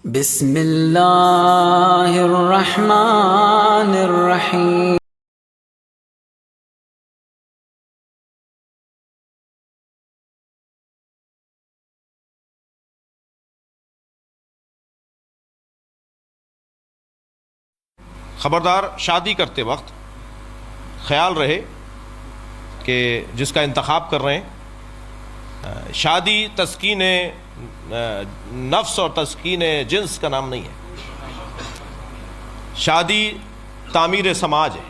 بسم اللہ الرحمن الرحیم۔ خبردار، شادی کرتے وقت خیال رہے کہ جس کا انتخاب کر رہے ہیں، شادی تسکین نفس اور تسکین جنس کا نام نہیں ہے، شادی تعمیر سماج ہے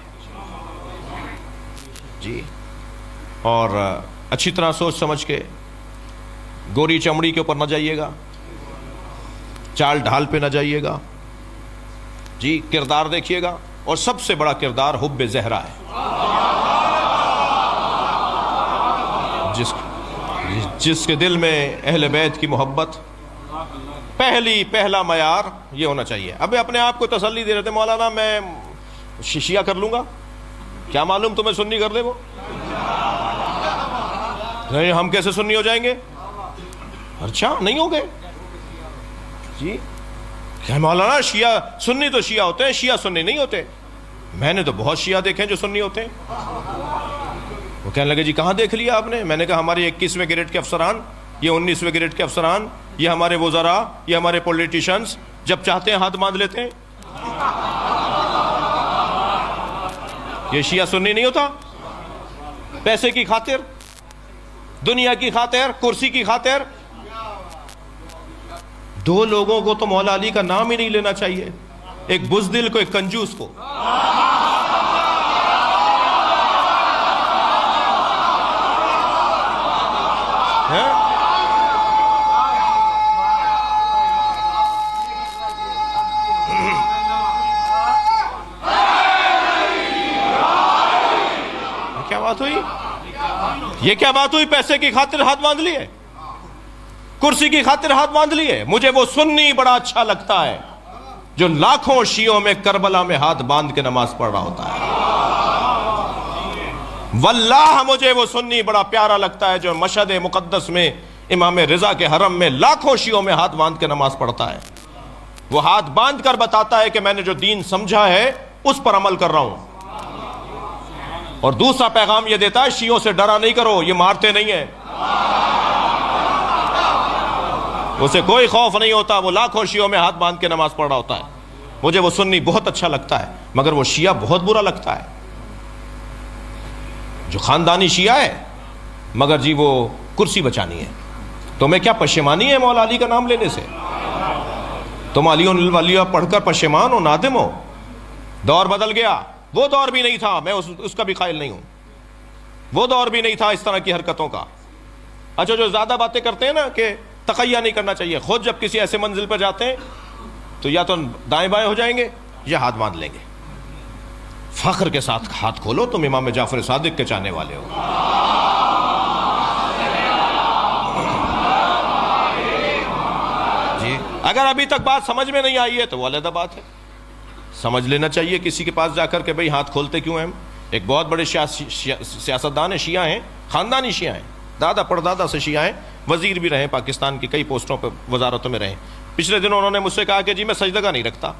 جی۔ اور اچھی طرح سوچ سمجھ کے گوری چمڑی کے اوپر نہ جائیے گا، چال ڈھال پہ نہ جائیے گا جی، کردار دیکھیے گا، اور سب سے بڑا کردار حب زہرا ہے، جس کے دل میں اہل بیت کی محبت پہلا معیار یہ ہونا چاہیے۔ اب اپنے آپ کو تسلی دے رہے تھے، مولانا میں شیعہ کر لوں گا، کیا معلوم تمہیں سنی کر دے وہ؟ نہیں، ہم کیسے سنی ہو جائیں گے؟ اچھا نہیں ہو گئے جی؟ کہ مولانا شیعہ سنی تو شیعہ ہوتے ہیں، شیعہ سنی نہیں ہوتے۔ میں نے تو بہت شیعہ دیکھے ہیں جو سنی ہوتے ہیں۔ وہ کہنے لگے جی کہاں دیکھ لیا آپ نے؟ میں نے کہا ہمارے 21ویں گریڈ کے افسران، یہ 19ویں گریڈ کے افسران، یہ ہمارے وزراء، یہ ہمارے پولیٹیشنز جب چاہتے ہیں ہاتھ باندھ لیتے ہیں۔ یہ شیعہ سنی نہیں ہوتا؟ پیسے کی خاطر، دنیا کی خاطر، کرسی کی خاطر۔ دو لوگوں کو تو مولا علی کا نام ہی نہیں لینا چاہیے، ایک بزدل کو، ایک کنجوس کو۔ کیا بات ہوئی؟ یہ کیا بات ہوئی؟ پیسے کی خاطر ہاتھ باندھ لیے، کرسی کی خاطر ہاتھ باندھ لیے۔ مجھے وہ سنی بڑا اچھا لگتا ہے جو لاکھوں شیعوں میں کربلا میں ہاتھ باندھ کے نماز پڑھ رہا ہوتا ہے۔ واللہ مجھے وہ سنی بڑا پیارا لگتا ہے جو مشہد مقدس میں امام رضا کے حرم میں لاکھوں شیعوں میں ہاتھ باندھ کے نماز پڑھتا ہے۔ وہ ہاتھ باندھ کر بتاتا ہے کہ میں نے جو دین سمجھا ہے اس پر عمل کر رہا ہوں، اور دوسرا پیغام یہ دیتا ہے شیعوں سے ڈرا نہیں کرو، یہ مارتے نہیں ہیں، اسے کوئی خوف نہیں ہوتا، وہ لاکھوں شیعوں میں ہاتھ باندھ کے نماز پڑھ رہا ہوتا ہے۔ مجھے وہ سنی بہت اچھا لگتا ہے، مگر وہ شیعہ بہت برا لگتا ہے جو خاندانی شیعہ ہے مگر جی وہ کرسی بچانی ہے۔ تمہیں کیا پشیمانی ہے مولا علی کا نام لینے سے؟ تم علی الولیہ پڑھ کر پشیمان ہو، نادم ہو؟ دور بدل گیا، وہ دور بھی نہیں تھا، میں اس کا بھی قائل نہیں ہوں، وہ دور بھی نہیں تھا اس طرح کی حرکتوں کا۔ اچھا جو زیادہ باتیں کرتے ہیں نا کہ تقیہ نہیں کرنا چاہیے، خود جب کسی ایسے منزل پر جاتے ہیں تو یا تو دائیں بائیں ہو جائیں گے یا ہاتھ باندھ لیں گے۔ فخر کے ساتھ ہاتھ کھولو، تم امام جعفر صادق کے چاہنے والے ہو۔ جی اگر ابھی تک بات سمجھ میں نہیں آئی ہے تو وہ علیحدہ بات ہے، سمجھ لینا چاہیے کسی کے پاس جا کر کہ بھئی ہاتھ کھولتے کیوں ہیں ہم۔ ایک بہت بڑے سیاستدان ہیں، شیعہ ہیں، خاندانی شیعہ ہیں، دادا پردادا سے شیعہ ہیں، وزیر بھی رہے، پاکستان کی کئی پوسٹوں پہ وزارتوں میں رہے۔ پچھلے دنوں انہوں نے مجھ سے کہا کہ جی میں سجدہ نہیں رکھتا،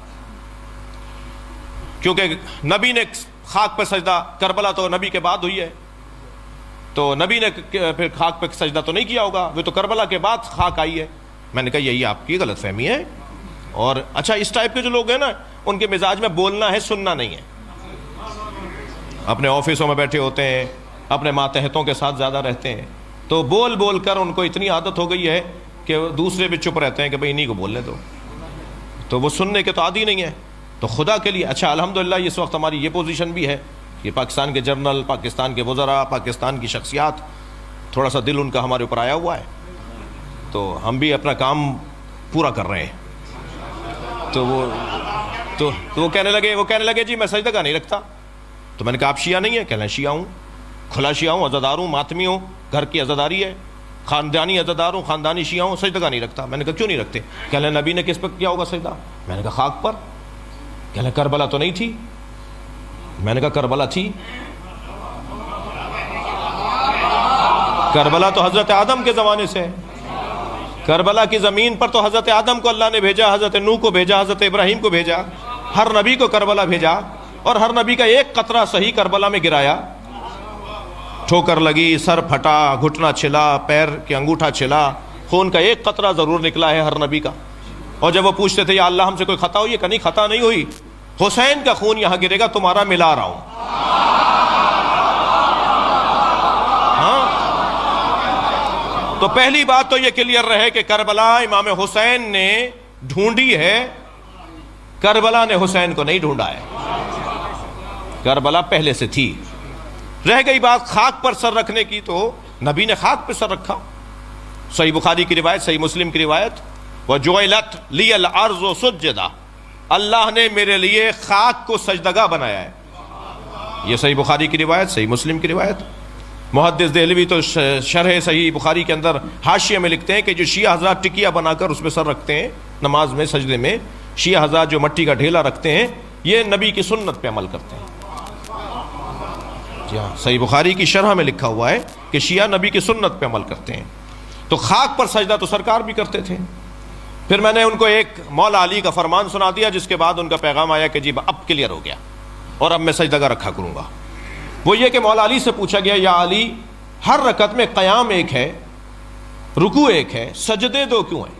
کیونکہ نبی نے خاک پہ سجدہ، کربلا تو نبی کے بعد ہوئی ہے، تو نبی نے پھر خاک پہ سجدہ تو نہیں کیا ہوگا، وہ تو کربلا کے بعد خاک آئی ہے۔ میں نے کہا یہی آپ کی غلط فہمی ہے۔ اور اچھا اس ٹائپ کے جو لوگ ہیں نا، ان کے مزاج میں بولنا ہے، سننا نہیں ہے۔ اپنے آفسوں میں بیٹھے ہوتے ہیں، اپنے ماتحتوں کے ساتھ زیادہ رہتے ہیں، تو بول بول کر ان کو اتنی عادت ہو گئی ہے کہ دوسرے بھی چپ رہتے ہیں کہ بھئی انہی کو بولنے دو، تو وہ سننے کے تو عادی نہیں ہے۔ تو خدا کے لیے اچھا الحمدللہ اس وقت ہماری یہ پوزیشن بھی ہے کہ پاکستان کے جنرل، پاکستان کے وزراء، پاکستان کی شخصیات، تھوڑا سا دل ان کا ہمارے اوپر آیا ہوا ہے، تو ہم بھی اپنا کام پورا کر رہے ہیں۔ تو وہ کہنے لگے جی میں سجدہ نہیں رکھتا۔ تو میں نے کہا آپ شیعہ نہیں ہیں؟ کہنے لگے شیعہ ہوں، کھلا شیعہ ہوں، عزادار ہوں، ماتمی ہوں، گھر کی عزاداری ہے، خاندانی عزادار ہوں، خاندانی شیعہ ہوں، سجدہ نہیں رکھتا۔ میں نے کہا کیوں نہیں رکھتے؟ کہنے لگے نبی نے کس پر کیا ہوگا سجدہ؟ میں نے کہا خاک پر۔ کہنے لگے کربلا تو نہیں تھی؟ میں نے کہا کربلا تھی، کربلا تو حضرت آدم کے زمانے سے ہے۔ کربلا کی زمین پر تو حضرت آدم کو اللہ نے بھیجا، حضرت نوح کو بھیجا، حضرت ابراہیم کو بھیجا، ہر نبی کو کربلا بھیجا، اور ہر نبی کا ایک قطرہ صحیح کربلا میں گرایا، ٹھوکر لگی، سر پھٹا، گھٹنا چھلا، پیر کے انگوٹھا چھلا، خون کا ایک قطرہ ضرور نکلا ہے ہر نبی کا۔ اور جب وہ پوچھتے تھے یا اللہ ہم سے کوئی خطا ہوئی ہے کہ نہیں، خطا نہیں ہوئی، حسین کا خون یہاں گرے گا، تمہارا ملا رہا ہوں۔ ہاں، تو پہلی بات تو یہ کلیئر رہے کہ کربلا امام حسین نے ڈھونڈی ہے، کربلا نے حسین کو نہیں ڈھونڈا ہے، کربلا پہلے سے تھی۔ رہ گئی بات خاک پر سر رکھنے کی، تو نبی نے خاک پہ سر رکھا۔ صحیح بخاری کی روایت، صحیح مسلم کی روایت، وَجُعِلَتْ لِيَ الْأَرْضُ سُجَّدًا، اللہ نے میرے لیے خاک کو سجدگاہ بنایا ہے۔ یہ صحیح بخاری کی روایت، صحیح مسلم کی روایت۔ محدث دہلوی تو شرح صحیح بخاری کے اندر حاشیے میں لکھتے ہیں کہ جو شیعہ حضرات ٹکیا بنا کر اس پہ سر رکھتے ہیں نماز میں، سجدے میں، شیعہ حضرات جو مٹی کا ڈھیلا رکھتے ہیں، یہ نبی کی سنت پہ عمل کرتے ہیں۔ جی ہاں، صحیح بخاری کی شرح میں لکھا ہوا ہے کہ شیعہ نبی کی سنت پہ عمل کرتے ہیں۔ تو خاک پر سجدہ تو سرکار بھی کرتے تھے۔ پھر میں نے ان کو ایک مولا علی کا فرمان سنا دیا، جس کے بعد ان کا پیغام آیا کہ جی اب کلیئر ہو گیا اور اب میں سجدہ رکھا کروں گا۔ وہ یہ کہ مولا علی سے پوچھا گیا، یا علی، ہر رکعت میں قیام ایک ہے، رکوع ایک ہے، سجدے دو کیوں ہیں؟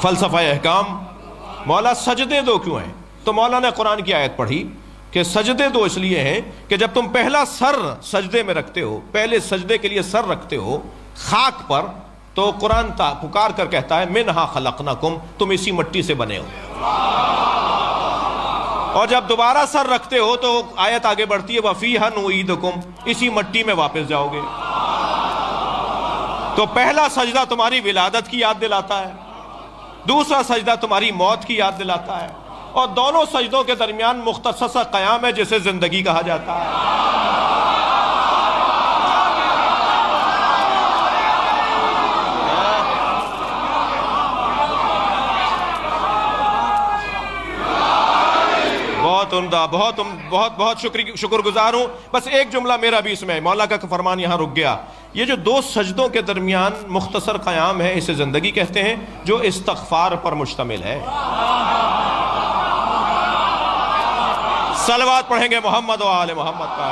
فلسفہ احکام، مولا سجدے دو کیوں ہیں؟ تو مولا نے قرآن کی آیت پڑھی کہ سجدے دو اس لیے ہیں کہ جب تم پہلا سر سجدے میں رکھتے ہو، پہلے سجدے کے لیے سر رکھتے ہو خاک پر، تو قرآن پکار کر کہتا ہے منہا خلقناکم، تم اسی مٹی سے بنے ہو۔ اور جب دوبارہ سر رکھتے ہو تو آیت آگے بڑھتی ہے وَفِيهَا نُعِيدُكُمْ، اسی مٹی میں واپس جاؤ گے۔ تو پہلا سجدہ تمہاری ولادت کی یاد دلاتا ہے، دوسرا سجدہ تمہاری موت کی یاد دلاتا ہے، اور دونوں سجدوں کے درمیان مختصر سا قیام ہے جسے زندگی کہا جاتا ہے۔ بہت عمدہ، بہت شکر گزار ہوں۔ بس ایک جملہ میرا بھی اس میں، مولا کا فرمان یہاں رک گیا۔ یہ جو دو سجدوں کے درمیان مختصر قیام ہے، اسے زندگی کہتے ہیں، جو استغفار پر مشتمل ہے۔ صلوات پڑھیں گے محمد و آل محمد کا۔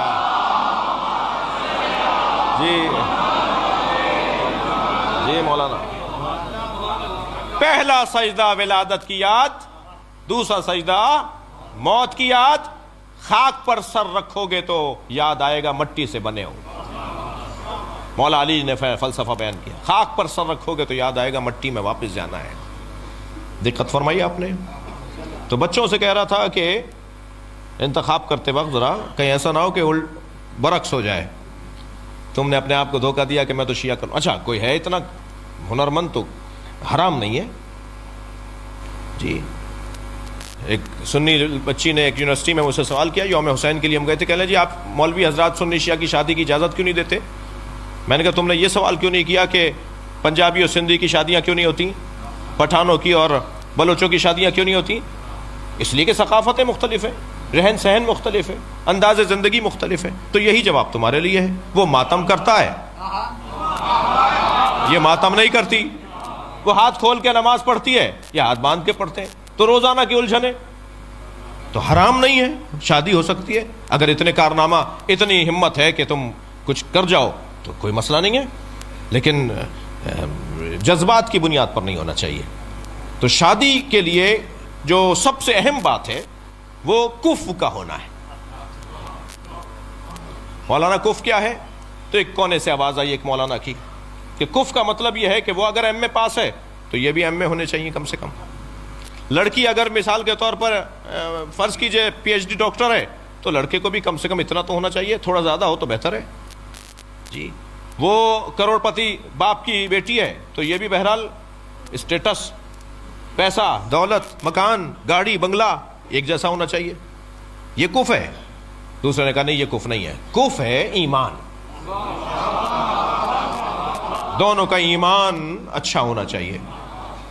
جی مولانا، پہلا سجدہ ولادت کی یاد، دوسرا سجدہ موت کی یاد۔ خاک پر سر رکھو گے تو یاد آئے گا مٹی سے بنے ہو۔ مولا علی نے فلسفہ بیان کیا، خاک پر سر رکھو گے تو یاد آئے گا مٹی میں واپس جانا ہے۔ دقت فرمائی آپ نے۔ تو بچوں سے کہہ رہا تھا کہ انتخاب کرتے وقت ذرا کہیں ایسا نہ ہو کہ برعکس ہو جائے، تم نے اپنے آپ کو دھوکہ دیا کہ میں تو شیعہ کروں۔ اچھا، کوئی ہے اتنا ہنرمند تو حرام نہیں ہے۔ جی، ایک سنی بچی نے ایک یونیورسٹی میں مجھ سے سوال کیا، یوم حسین کے لیے ہم گئے تھے، کہہ لیں جی آپ مولوی حضرات سنی شیعہ کی شادی کی اجازت کیوں نہیں دیتے؟ میں نے کہا تم نے یہ سوال کیوں نہیں کیا کہ پنجابی اور سندھی کی شادیاں کیوں نہیں ہوتی، پٹھانوں کی اور بلوچوں کی شادیاں کیوں نہیں ہوتی؟ اس لیے کہ ثقافتیں مختلف ہیں، رہن سہن مختلف ہے، انداز زندگی مختلف ہے۔ تو یہی جواب تمہارے لیے ہے۔ وہ ماتم کرتا ہے، یہ ماتم نہیں کرتی۔ وہ ہاتھ کھول کے نماز پڑھتی ہے یا ہاتھ باندھ کے پڑھتے ہیں، تو روزانہ کی الجھنیں، تو حرام نہیں ہے، شادی ہو سکتی ہے۔ اگر اتنے کارنامہ، اتنی ہمت ہے کہ تم کچھ کر جاؤ تو کوئی مسئلہ نہیں ہے، لیکن جذبات کی بنیاد پر نہیں ہونا چاہیے۔ تو شادی کے لیے جو سب سے اہم بات ہے وہ کف کا ہونا ہے۔ مولانا کف کیا ہے؟ تو ایک کونے سے آواز آئی ایک مولانا کی کہ کف کا مطلب یہ ہے کہ وہ اگر ایم اے پاس ہے تو یہ بھی ایم اے ہونے چاہیے کم سے کم۔ لڑکی اگر مثال کے طور پر فرض کیجئے پی ایچ ڈی ڈاکٹر ہے تو لڑکے کو بھی کم سے کم اتنا تو ہونا چاہیے، تھوڑا زیادہ ہو تو بہتر ہے۔ جی، وہ کروڑ پتی باپ کی بیٹی ہے تو یہ بھی بہرحال اسٹیٹس، پیسہ، دولت، مکان، گاڑی، بنگلہ ایک جیسا ہونا چاہیے۔ یہ کف ہے۔ دوسرے نے کہا نہیں، یہ کف نہیں ہے، کف ہے ایمان۔ دونوں کا ایمان اچھا ہونا چاہیے۔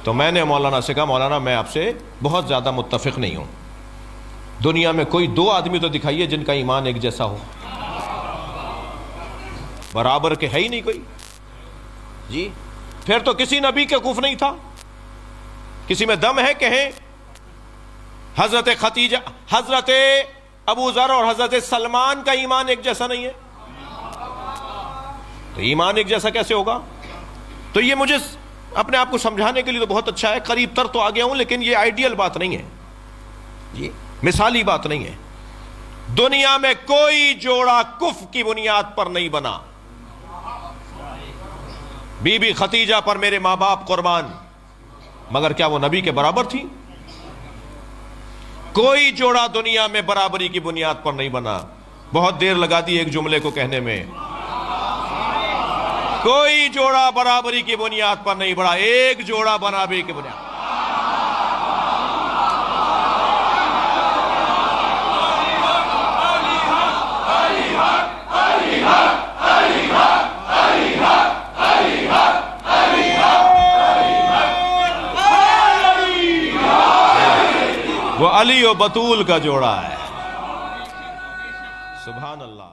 تو میں نے مولانا سے کہا مولانا میں آپ سے بہت زیادہ متفق نہیں ہوں، دنیا میں کوئی دو آدمی تو دکھائیے جن کا ایمان ایک جیسا ہو، برابر کے ہے ہی نہیں کوئی۔ جی، پھر تو کسی نبی کا کفر نہیں تھا. کسی میں دم ہے کہیں حضرت خدیجہ، حضرت ابو ذر اور حضرت سلمان کا ایمان ایک جیسا نہیں ہے؟ تو ایمان ایک جیسا کیسے ہوگا؟ تو یہ مجھے اپنے آپ کو سمجھانے کے لیے تو بہت اچھا ہے، قریب تر تو آ گیا ہوں، لیکن یہ آئیڈیل بات نہیں ہے، یہ مثالی بات نہیں ہے. دنیا میں کوئی جوڑا کفر کی بنیاد پر نہیں بنا. بی بی خدیجہ پر میرے ماں باپ قربان، مگر کیا وہ نبی کے برابر تھی؟ کوئی جوڑا دنیا میں برابری کی بنیاد پر نہیں بنا. بہت دیر لگا دی ایک جملے کو کہنے میں. کوئی جوڑا برابری کی بنیاد پر نہیں بڑھا، ایک جوڑا برابری کی بنیاد. وہ علی و بطول کا جوڑا ہے. سبحان اللہ.